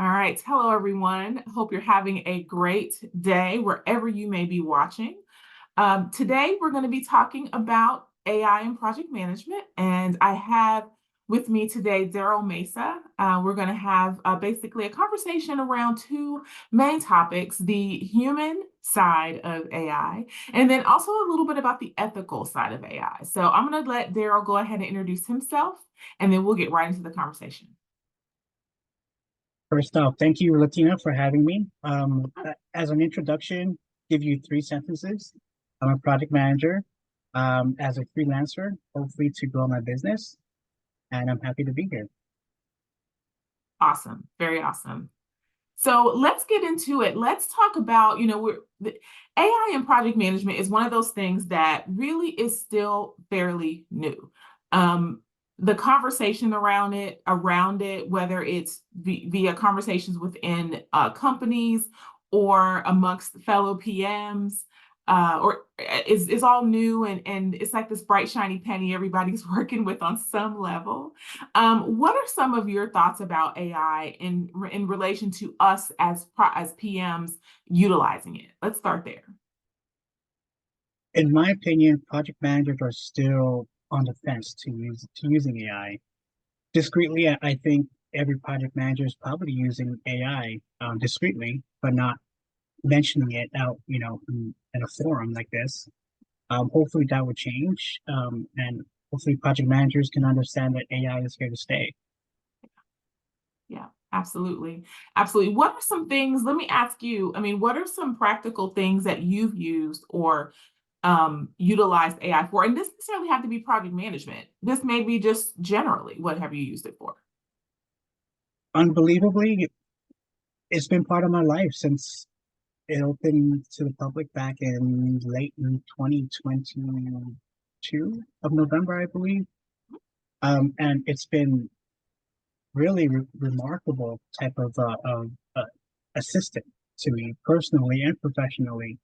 All right. Hello, everyone. Hope you're having a great day wherever you may be watching. Today, we're going to be talking about AI and project management. And I have with me today Daryl Mesa. We're going to have basically a conversation around two main topics: the human side of AI, and then also a little bit about the ethical side of AI. So I'm going to let Daryl go ahead and introduce himself, and then we'll get right into the conversation. First off, thank you, Latina, for having me. As an introduction, give you three sentences. I'm a project manager as a freelancer, hopefully to grow my business, and I'm happy to be here. Awesome. Very awesome. So let's get into it. Let's talk about, the AI and project management is one of those things that really is still fairly new. The conversation around it, whether it's via conversations within companies or amongst fellow PMs, is all new, and it's like this bright shiny penny everybody's working with on some level. What are some of your thoughts about AI in relation to us as PMs utilizing it? Let's start there. In my opinion, project managers are still on the fence to using AI. Discreetly, I think every project manager is probably using AI discreetly, but not mentioning it out, in a forum like this. Hopefully that would change, and hopefully project managers can understand that AI is here to stay. Yeah, absolutely. Absolutely. What are some things, let me ask you, what are some practical things that you've used or utilized AI for? And this doesn't necessarily have to be project management. This may be just generally, what have you used it for? Unbelievably, it's been part of my life since it opened to the public back in late in 2022 of November, I believe. And it's been really remarkable type of assistant to me personally and professionally.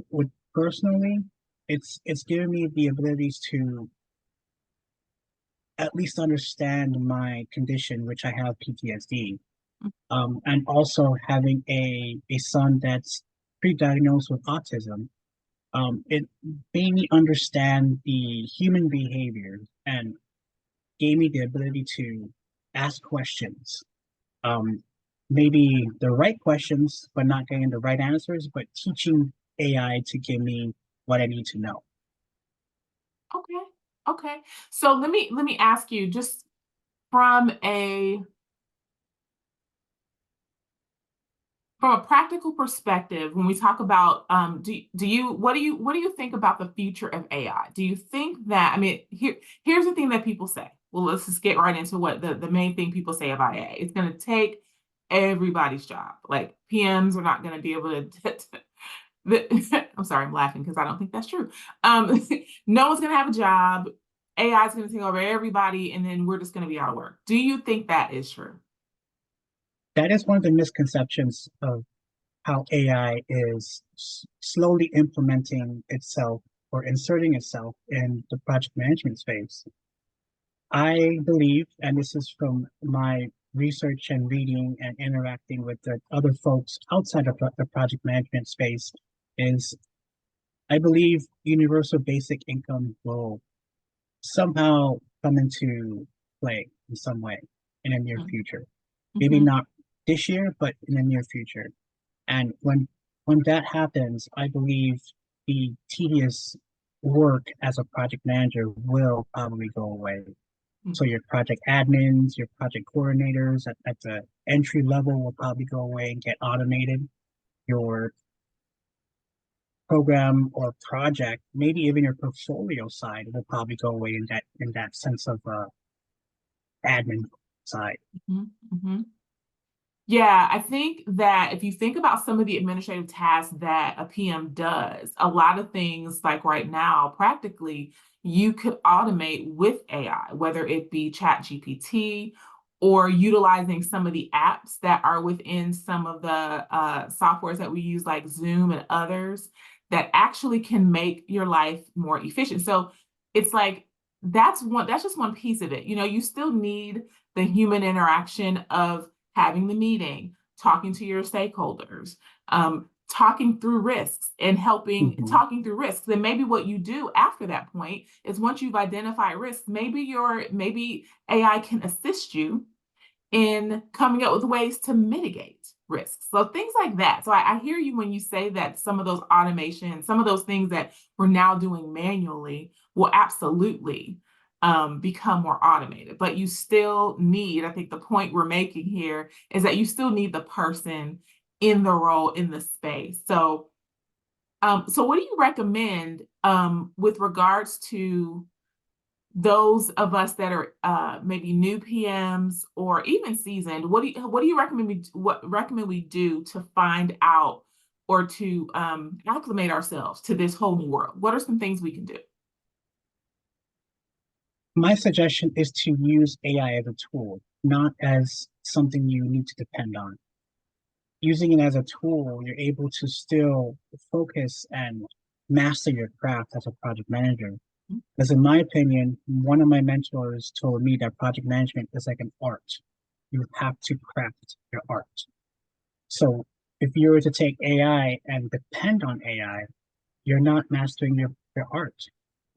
With personally, it's given me the abilities to at least understand my condition, which I have PTSD, and also having a son that's pre-diagnosed with autism. It made me understand the human behavior and gave me the ability to ask questions. Um, Maybe the right questions, but not getting the right answers, but teaching AI to give me what I need to know. Okay. Okay. So let me ask you, just from a practical perspective, when we talk about what do you think about the future of AI? Do you think that, here's the thing that people say. Well, let's just get right into what the main thing people say about AI. It's going to take everybody's job. Like PMs are not going to be able I'm sorry, I'm laughing because I don't think that's true. No one's going to have a job. AI is going to take over everybody, and then we're just going to be out of work. Do you think that is true? That is one of the misconceptions of how AI is slowly implementing itself or inserting itself in the project management space. I believe, and this is from my research and reading and interacting with the other folks outside of the project management space, is I believe universal basic income will somehow come into play in some way in the near future. Maybe Mm-hmm. not this year, but in the near future. And when that happens, I believe the tedious work as a project manager will probably go away. So your project admins, your project coordinators at the entry level will probably go away and get automated. Your program or project, maybe even your portfolio side will probably go away in that sense of admin side. Mm-hmm. Mm-hmm. Yeah, I think that if you think about some of the administrative tasks that a PM does, a lot of things like right now, practically, you could automate with AI, whether it be ChatGPT or utilizing some of the apps that are within some of the softwares that we use, like Zoom and others, that actually can make your life more efficient. So it's like that's just one piece of it. You still need the human interaction of having the meeting, talking to your stakeholders, talking through risks and helping Hmm. talking through risks. Then maybe what you do after that point is once you've identified risks, maybe AI can assist you in coming up with ways to mitigate risks. So things like that. So I hear you when you say that some of those automations, some of those things that we're now doing manually will absolutely become more automated. But you still need, I think the point we're making here is that you still need the person in the role, in the space. So what do you recommend with regards to those of us that are maybe new PMs or even seasoned? What do you recommend we do to find out or to acclimate ourselves to this whole new world? What are some things we can do? My suggestion is to use AI as a tool, not as something you need to depend on. Using it as a tool, you're able to still focus and master your craft as a project manager. Because in my opinion, one of my mentors told me that project management is like an art. You have to craft your art. So if you were to take AI and depend on AI, you're not mastering your art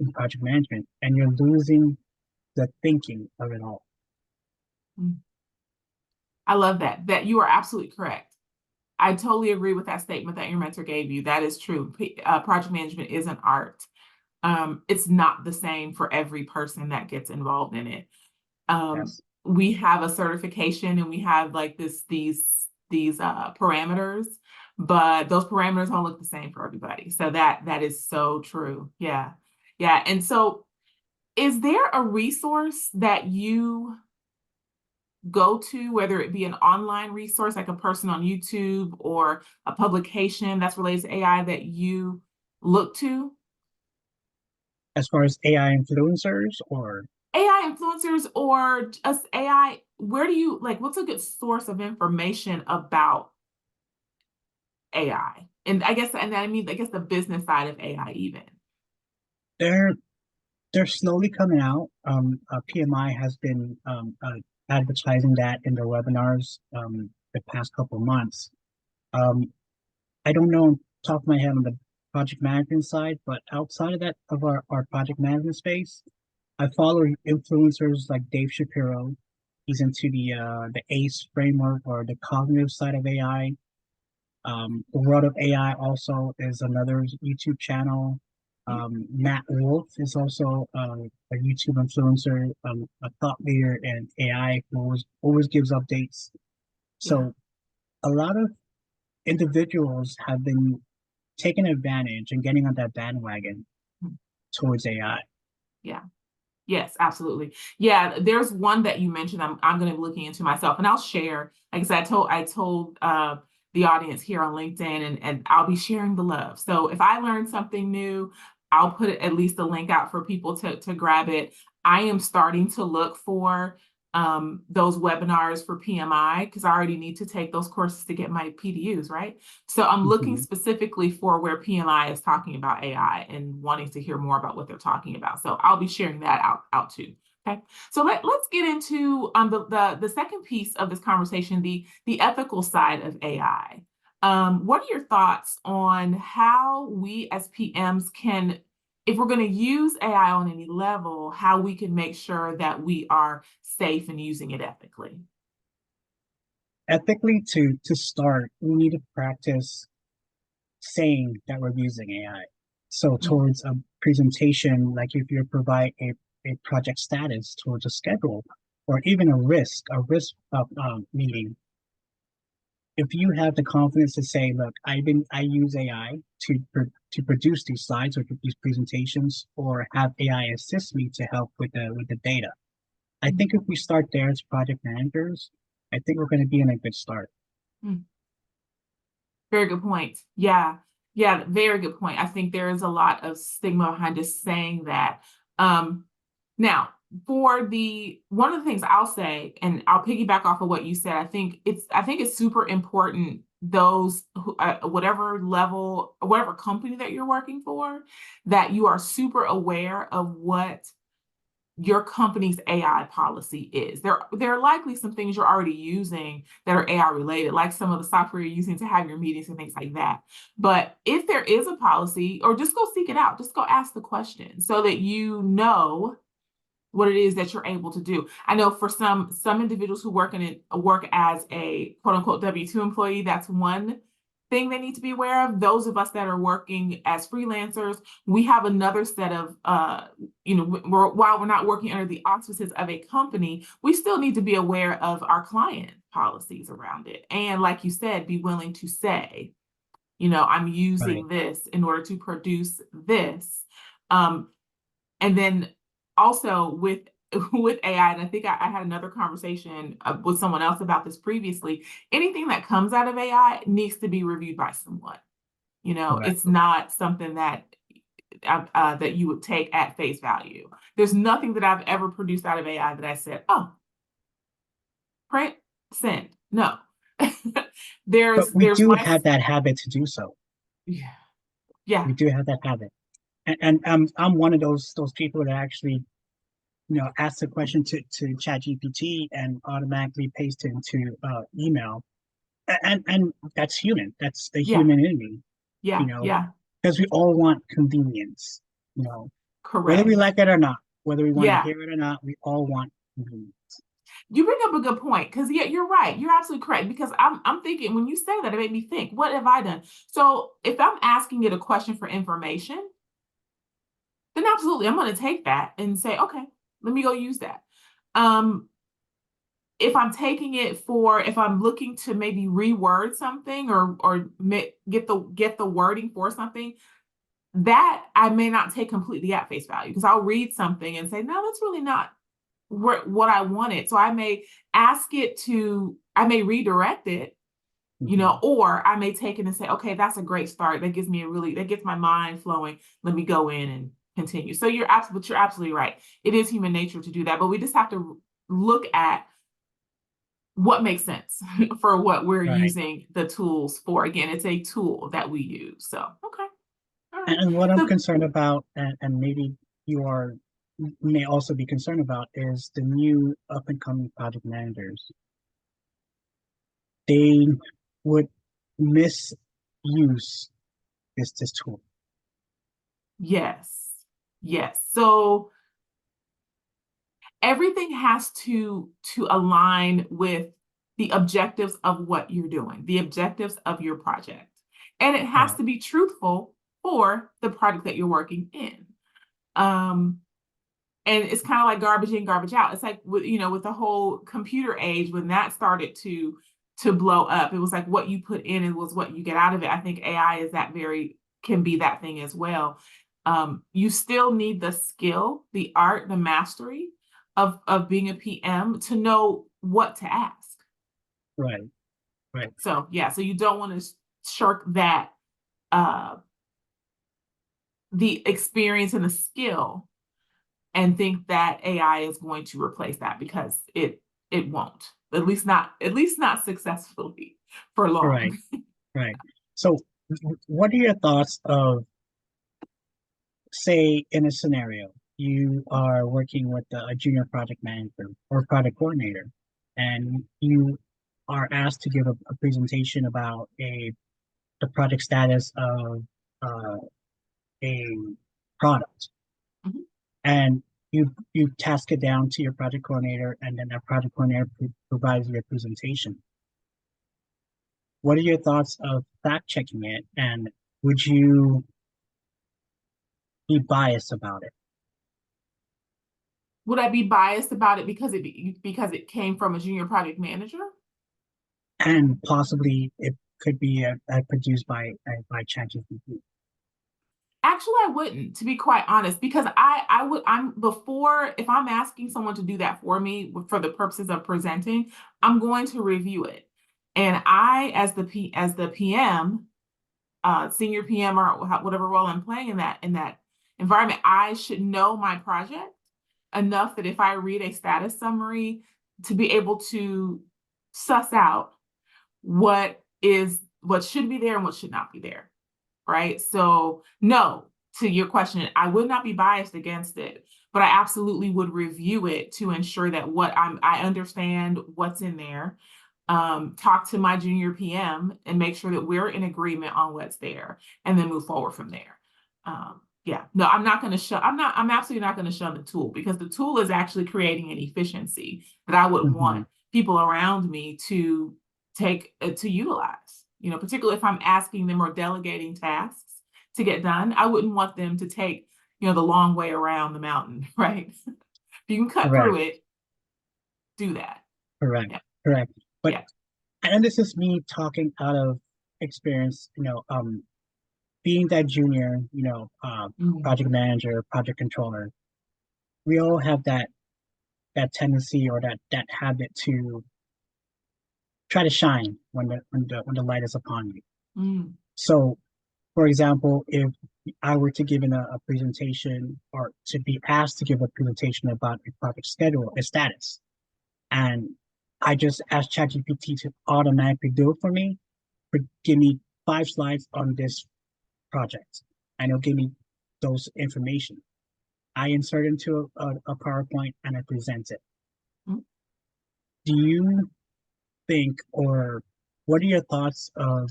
in project management and you're losing the thinking of it all. Mm. I love that you are absolutely correct. I totally agree with that statement that your mentor gave you. That is true. Project management is an art. It's not the same for every person that gets involved in it. Yes. We have a certification and we have like these parameters, but those parameters don't look the same for everybody. So that is so true. Yeah. Yeah. And so is there a resource that you go to, whether it be an online resource like a person on YouTube or a publication that's related to AI that you look to? As far as AI influencers or AI influencers or just AI, where do you like what's a good source of information about AI? And I guess the business side of AI even. they're they're slowly coming out. PMI has been advertising that in their webinars the past couple of months. Um, I don't know on top of my head on the project management side, but outside of that of our project management space, I follow influencers like Dave Shapiro. He's into the ACE framework or the cognitive side of AI. The World of AI also is another YouTube channel. Matt Wolf is also a YouTube influencer, a thought leader in AI who always gives updates. Yeah. So a lot of individuals have been taking advantage and getting on that bandwagon Mm. towards AI. Yeah. Yes, absolutely. Yeah, there's one that you mentioned I'm going to be looking into myself, and I'll share. Like I said, I told the audience here on LinkedIn, and I'll be sharing the love. So if I learn something new, I'll put at least a link out for people to grab it. I am starting to look for those webinars for PMI because I already need to take those courses to get my PDUs, right? So I'm looking Mhm. specifically for where PMI is talking about AI and wanting to hear more about what they're talking about. So I'll be sharing that out too. Okay. So let's get into the second piece of this conversation, the ethical side of AI. What are your thoughts on how we as PMs can, if we're going to use AI on any level, how we can make sure that we are safe in using it ethically? Ethically, to start, we need to practice saying that we're using AI. So Mm. towards a presentation, like if you provide a project status towards a schedule or even a risk of meeting, if you have the confidence to say, look, I use AI to produce these slides or these presentations or have AI assist me to help with the data. I think if we start there as project managers, I think we're going to be in a good start. Mm. Very good point. Yeah. Yeah, very good point. I think there is a lot of stigma behind just saying that. Um, Now, for the one of the things I'll say, and I'll piggyback off of what you said, I think it's super important those who, whatever level, whatever company that you're working for, that you are super aware of what your company's AI policy is. There are likely some things you're already using that are AI related, like some of the software you're using to have your meetings and things like that. But if there is a policy, or just go seek it out, just go ask the question so that you know what it is that you're able to do. I know for some individuals who work as a quote unquote W-2 employee, that's one thing they need to be aware of. Those of us that are working as freelancers, we have another set of while we're not working under the auspices of a company, we still need to be aware of our client policies around it. And like you said, be willing to say, I'm using this in order to produce this. And then also with AI, and I think I had another conversation with someone else about this previously, anything that comes out of AI needs to be reviewed by someone. It's not something that that you would take at face value. There's nothing that I've ever produced out of AI that I said, oh, print, send. No. But we there's do my have that habit to do so. Yeah. We do have that habit. And I'm one of those people that actually, ask the question to ChatGPT and automatically paste it into email. And that's human. That's the Yeah. human in me, Yeah. because we all want convenience, you know, whether we Correct. like it or not, whether we want to Yeah. hear it or not, we all want convenience. You bring up a good point, because you're right. You're absolutely correct, because I'm thinking, when you say that, it made me think, what have I done? So if I'm asking it a question for information, then absolutely I'm going to take that and say, okay, let me go use that. If I'm looking to maybe reword something, or get the wording for something, that I may not take completely at face value, because I'll read something and say, no, that's really not what I wanted. So I may redirect it, or I may take it and say, okay, that's a great start. That gets my mind flowing. Let me go in and continue. So you're absolutely right. It is human nature to do that, but we just have to look at what makes sense for what we're Right. using the tools for. Again, it's a tool that we use. So, okay. All right. And what I'm So, concerned about, and maybe you are may also be concerned about, is the new up and coming project managers. They would misuse this tool. yes. Yes. So everything has to align with the objectives of what you're doing, the objectives of your project. And it has Right. to be truthful for the project that you're working in. And it's kind of like garbage in, garbage out. It's like with the whole computer age, when that started to blow up, it was like what you put in, it was what you get out of it. I think AI can be that thing as well. You still need the skill, the art, the mastery of being a PM to know what to ask. Right. Right. So yeah, so you don't want to shirk that, the experience and the skill, and think that AI is going to replace that, because it won't. At least not successfully for Right. long. Right. So, what are your thoughts of, say, in a scenario, you are working with a junior project manager or project coordinator, and you are asked to give a presentation about the project status of uh, a product, Mhm. and you task it down to your project coordinator, and then that project coordinator provides you a presentation. What are your thoughts of fact checking it, and would you be biased about it? Would I be biased about it because it came from a junior project manager? And possibly it could be produced by ChatGPT. Actually, I wouldn't, to be quite honest, because if I'm asking someone to do that for me for the purposes of presenting, I'm going to review it. And I, as the PM, senior PM, or whatever role I'm playing in that environment, I should know my project enough that if I read a status summary, to be able to suss out what should be there and what should not be there. Right? So no, to your question, I would not be biased against it. but I absolutely would review it to ensure that I understand what's in there. Talk to my junior PM and make sure that we're in agreement on what's there, and then move forward from there. Yeah, no, I'm absolutely not going to shun the tool, because the tool is actually creating an efficiency that I would Mm-hmm. want people around me to to utilize, particularly if I'm asking them or delegating tasks to get done. I wouldn't want them to take, the long way around the mountain, right? If you can cut through Correct. it, do that. Correct. Yeah. Correct. But, Yeah. and this is me talking out of experience, being that junior, Mm. project manager, project controller, we all have that tendency or that habit to try to shine when the light is upon you. Mm. So, for example, if I were to give in a presentation or to be asked to give a presentation about a project schedule, a status, and I just asked ChatGPT to automatically do it for me, give me 5 slides on this project, and it'll give me those information. I insert into a PowerPoint and I present it. Mm. Do you think, or what are your thoughts of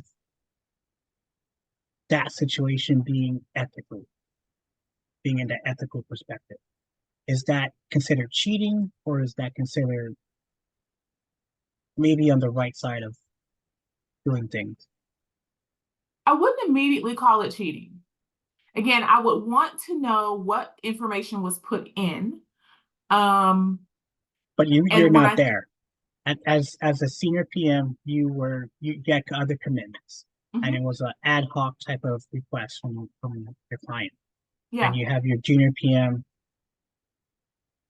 that situation being in the ethical perspective? Is that considered cheating, or is that considered maybe on the right side of doing things? I wouldn't immediately call it cheating. Again, I would want to know what information was put in. Um, But you're and when not I, there. As a senior PM, you get other commitments, and it Mhm. was an ad hoc type of request from your client, and Yeah. you have your junior PM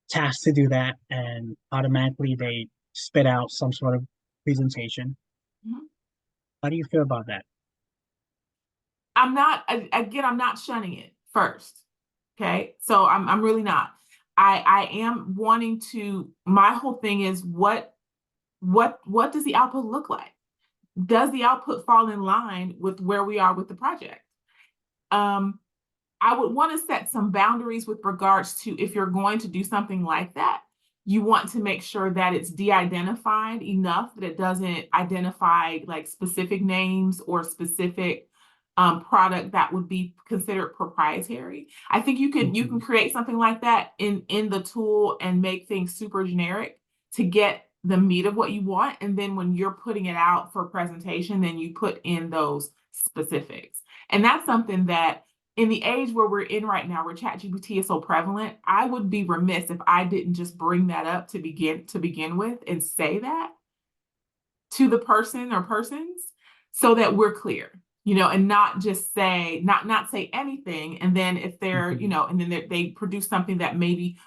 tasked to do that, and automatically they spit out some sort of presentation. Mhm. How do you feel about that? I'm not shunning it first. Okay. So I'm really not. I am wanting to, my whole thing is what does the output look like? Does the output fall in line with where we are with the project? Um, I would want to set some boundaries with regards to, if you're going to do something like that, you want to make sure that it's de-identified enough that it doesn't identify like specific names or specific product that would be considered proprietary. I think you can Mhm. create something like that in the tool and make things super generic to get the meat of what you want. And then when you're putting it out for presentation, then you put in those specifics. And that's something that, in the age where we're in right now, where ChatGPT is so prevalent, I would be remiss if I didn't just bring that up to begin with and say that to the person or persons, so that we're clear, and not just say not say anything. And then if they're, Mhm. and then they produce something that maybe,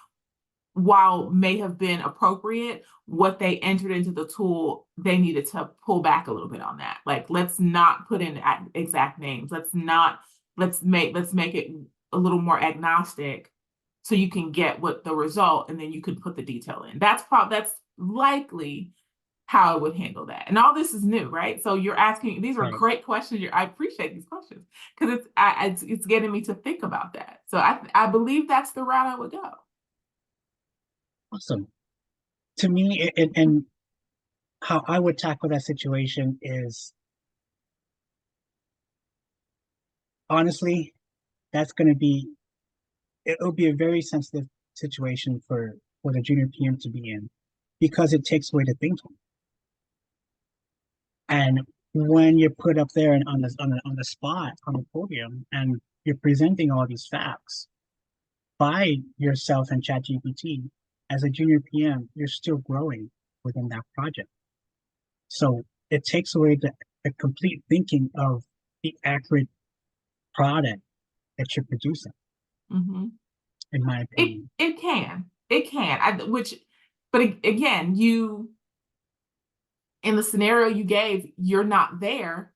while may have been appropriate, what they entered into the tool, they needed to pull back a little bit on that. Like, let's not put in exact names. Let's make it a little more agnostic, so you can get what the result, and then you can put the detail in. That's likely how I would handle that. And all this is new, right? So you're asking, these are Right. great questions. I appreciate these questions, because it's getting me to think about that. So I believe that's the route I would go. Awesome. To me, and how I would tackle that situation is, honestly, that's going to be, it'll be a very sensitive situation for the junior PM to be in, because it takes away the thinking. And when you're put up there and on the spot on the podium, and you're presenting all these facts by yourself and ChatGPT, as a junior PM, you're still growing within that project. So it takes away the complete thinking of the accurate product that you're producing, Mm-hmm. in my It opinion. it can. It can. But again, in the scenario you gave, you're not there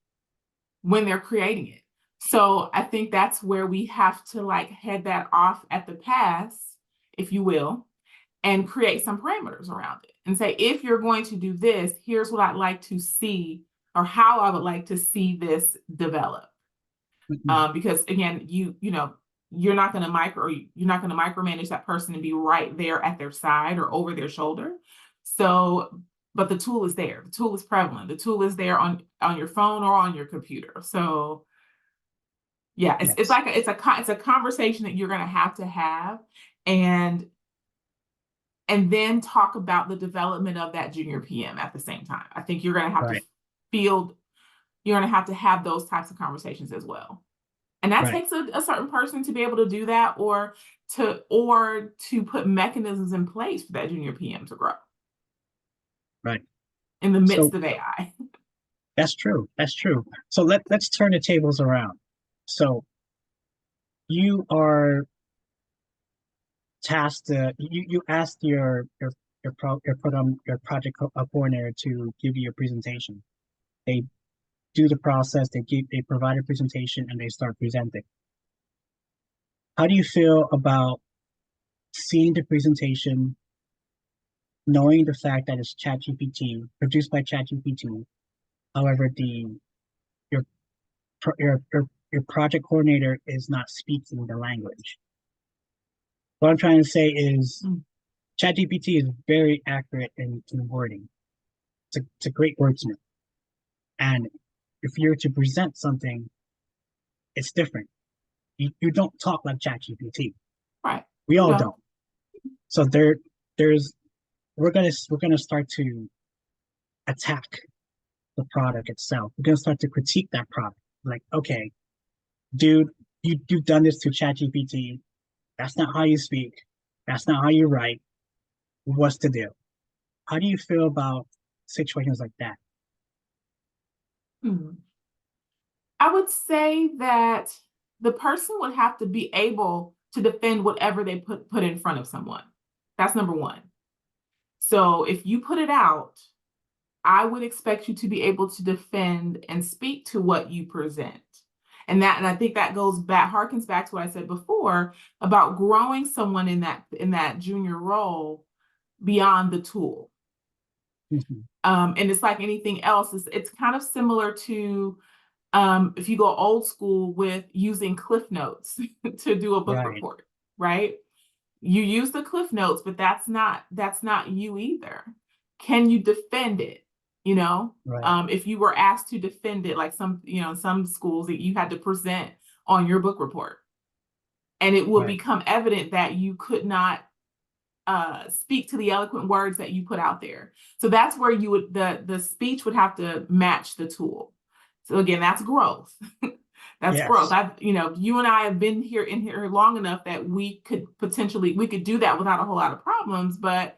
when they're creating it. So I think that's where we have to like head that off at the pass, if you will, and create some parameters around it and say, if you're going to do this, here's what I'd like to see, or how I would like to see this develop. Mhm. Because again, you know, you're not going to micromanage that person and be right there at their side or over their shoulder. So, but the tool is there. The tool is prevalent. The tool is there on your phone or on your computer. So yeah, it's Yes. like it's a conversation that you're going to have, and then talk about the development of that junior PM at the same time. I think you're going to have to Right. field, you're going to have those types of conversations as well. And that Right. takes a certain person to be able to do that, or to put mechanisms in place for that junior PM to grow Right. in the midst So of AI. that's true. That's true. So let's turn the tables around. So you are tasked, you asked your project coordinator to give you a presentation. They do the process, they provide a presentation and they start presenting. How do you feel about seeing the presentation, knowing the fact that it's ChatGPT, produced by ChatGPT? However, your your project coordinator is not speaking the language. What I'm trying to say is Mm. ChatGPT is very accurate in wording. It's a great wordsmith. And if you're to present something, it's different. You don't talk like ChatGPT. Right. We You all know. don't. So there's we're gonna start to attack the product itself. We're gonna start to critique that product. Like, okay, dude, you've done this to ChatGPT. That's not how you speak. That's not how you write. What's the deal? How do you feel about situations like that? Hmm. I would say that the person would have to be able to defend whatever they put in front of someone. That's number one. So if you put it out, I would expect you to be able to defend and speak to what you present. And I think that harkens back to what I said before about growing someone in that junior role beyond the tool. Mhm. And it's like anything else, it's kind of similar to if you go old school with using Cliff Notes to do a book Right, report, right? You use the Cliff Notes, but that's not you either. Can you defend it? You know, right, if you were asked to defend it, like some schools that you had to present on your book report, and it will right, become evident that you could not speak to the eloquent words that you put out there. So that's where the speech would have to match the tool. So again, that's growth. That's growth. yes, You and I have been in here long enough that we could do that without a whole lot of problems. But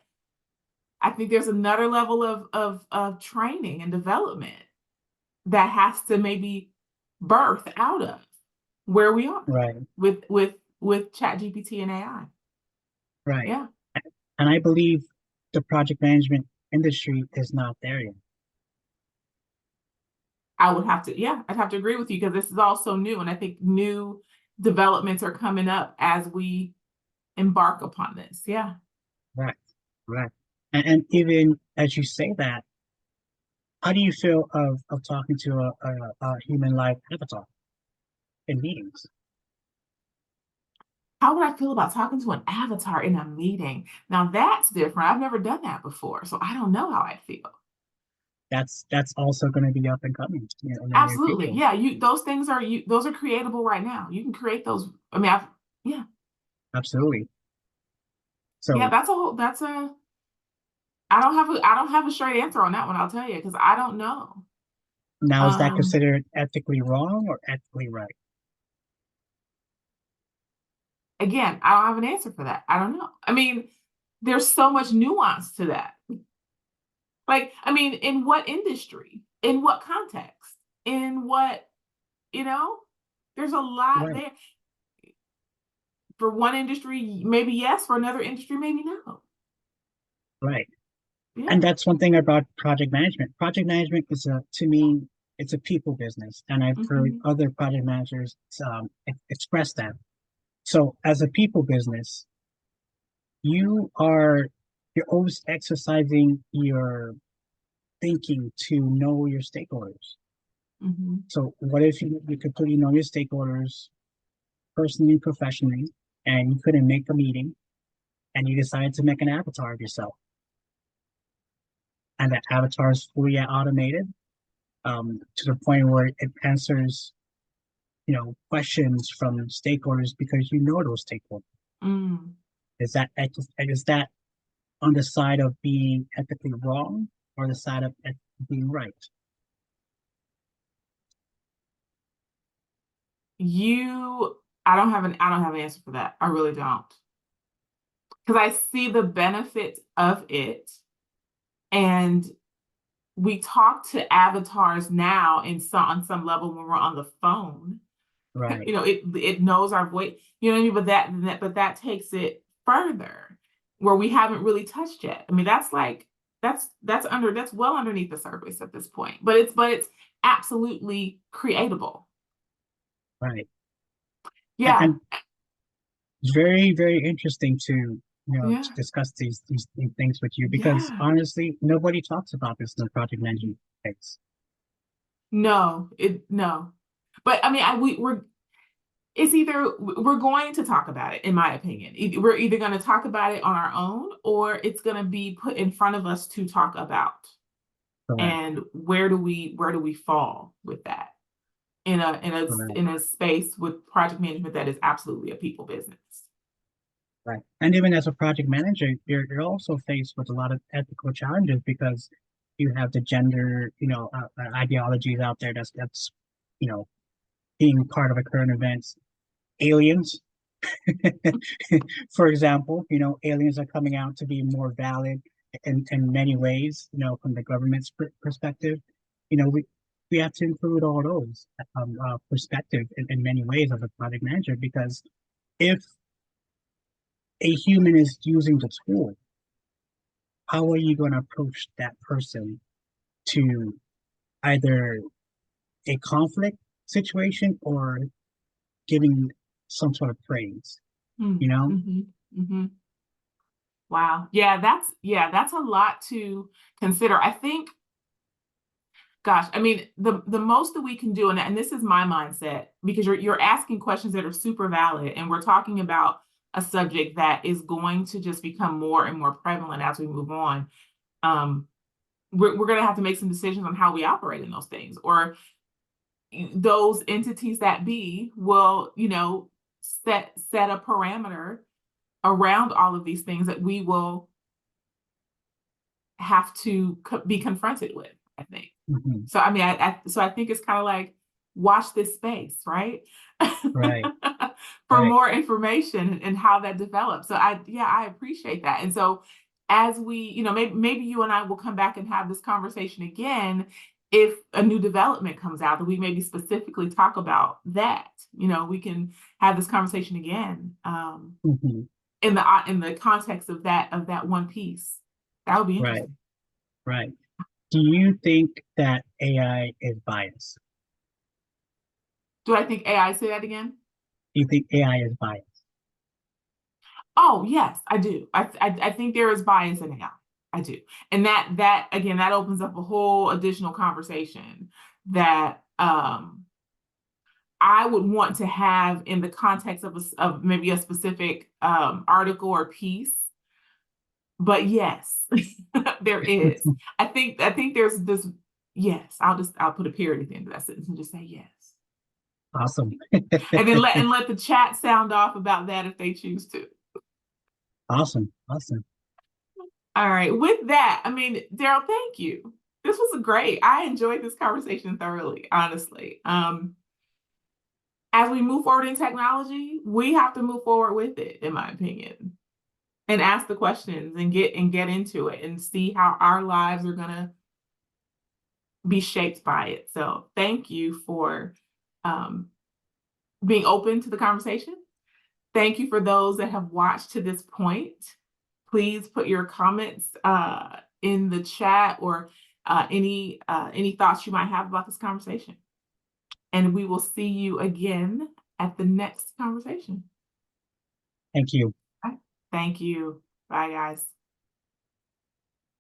I think there's another level of training and development that has to maybe birth out of where we are right, with ChatGPT and AI. right. Yeah. And I believe the project management industry is not there yet. I'd have to agree with you because this is all so new. And I think new developments are coming up as we embark upon this. Yeah. Right, right. And even as you say that, how do you feel of talking to a human live avatar in meetings? How would I feel about talking to an avatar in a meeting? Now that's different. I've never done that before. So I don't know how I'd feel. That's also going to be up and coming, in the near Absolutely. future. Yeah. Those are creatable right now. You can create those. I mean, yeah. Absolutely. Yeah. So I don't have a straight answer on that one. I'll tell you, because I don't know. now, is that Um, considered ethically wrong or ethically right? Again, I don't have an answer for that. I don't know. I mean, there's so much nuance to that. Like, I mean, in what industry? In what context? In what, you know? There's a lot Right, there. For one industry, maybe yes. For another industry, maybe no. right. And Yeah. that's one thing about project management. Project management is to me, it's a people business, and I've heard Hmm. other project managers express that. So, as a people business, you are you're always exercising your thinking to know your stakeholders. Hmm. So, what if you completely know your stakeholders? personally, professionally, and you couldn't make a meeting, and you decided to make an avatar of yourself, and that avatar is fully automated, to the point where it answers, questions from stakeholders because you know those stakeholders. Mm. Is that on the side of being ethically wrong or the side of being right? I don't have an answer for that. I really don't. Because I see the benefits of it, and we talk to avatars now on some level when we're on the phone. Right, It knows our voice, you know what I mean? But that takes it further where we haven't really touched yet. I mean, that's well underneath the surface at this point. But it's absolutely creatable. right. Yeah. And it's very, very interesting to Yeah. discuss these things with you because Yeah. honestly, nobody talks about this in the project management space. No. But I mean, it's either we're going to talk about it, in my opinion. We're either going to talk about it on our own, or it's going to be put in front of us to talk about. Correct, And where do we fall with that in a in a correct, in a space with project management that is absolutely a people business? right. And even as a project manager, you're also faced with a lot of ethical challenges because you have the gender, ideologies out there that's, you know, being part of a current events. Aliens, for example, aliens are coming out to be more valid in many ways, from the government's perspective. We have to include all those perspective in many ways as a project manager because if a human is using the tool, how are you going to approach that person to either a conflict situation or giving some sort of praise, you Mm, know? hmm hmm Wow. Yeah, that's a lot to consider. I think, gosh, I mean, the most that we can do, and this is my mindset, because you're asking questions that are super valid, and we're talking about a subject that is going to just become more and more prevalent as we move on. Um, we're going to have to make some decisions on how we operate in those things, or those entities that be will, set a parameter around all of these things that we will have to be confronted with, I think. Mhm. So I mean, I think it's kind of like, watch this space, right? Right, For right. more information and how that develops. So I appreciate that. And so as we, maybe you and I will come back and have this conversation again if a new development comes out that we maybe specifically talk about that. We can have this conversation again, Mhm. in the context of that one piece. That would be Right, interesting. right. Do you think that AI is biased? Do I think AI? Say that again. Do you think AI is biased? Oh, yes, I do. I think there is bias in AI. I do. And that again, that opens up a whole additional conversation that I would want to have in the context of maybe a specific article or piece. But yes, there is. I think there's this. Yes, I'll put a period at the end of that sentence and just say yes. Awesome. And then let the chat sound off about that if they choose to. Awesome. Awesome. All right. With that, I mean, Daryl, thank you. This was great. I enjoyed this conversation thoroughly, honestly. As we move forward in technology, we have to move forward with it, in my opinion, and ask the questions and get into it and see how our lives are gonna be shaped by it. So thank you for um, being open to the conversation. Thank you for those that have watched to this point. Please put your comments in the chat, or any thoughts you might have about this conversation. And we will see you again at the next conversation. Thank you. All right. Thank you. Bye, guys.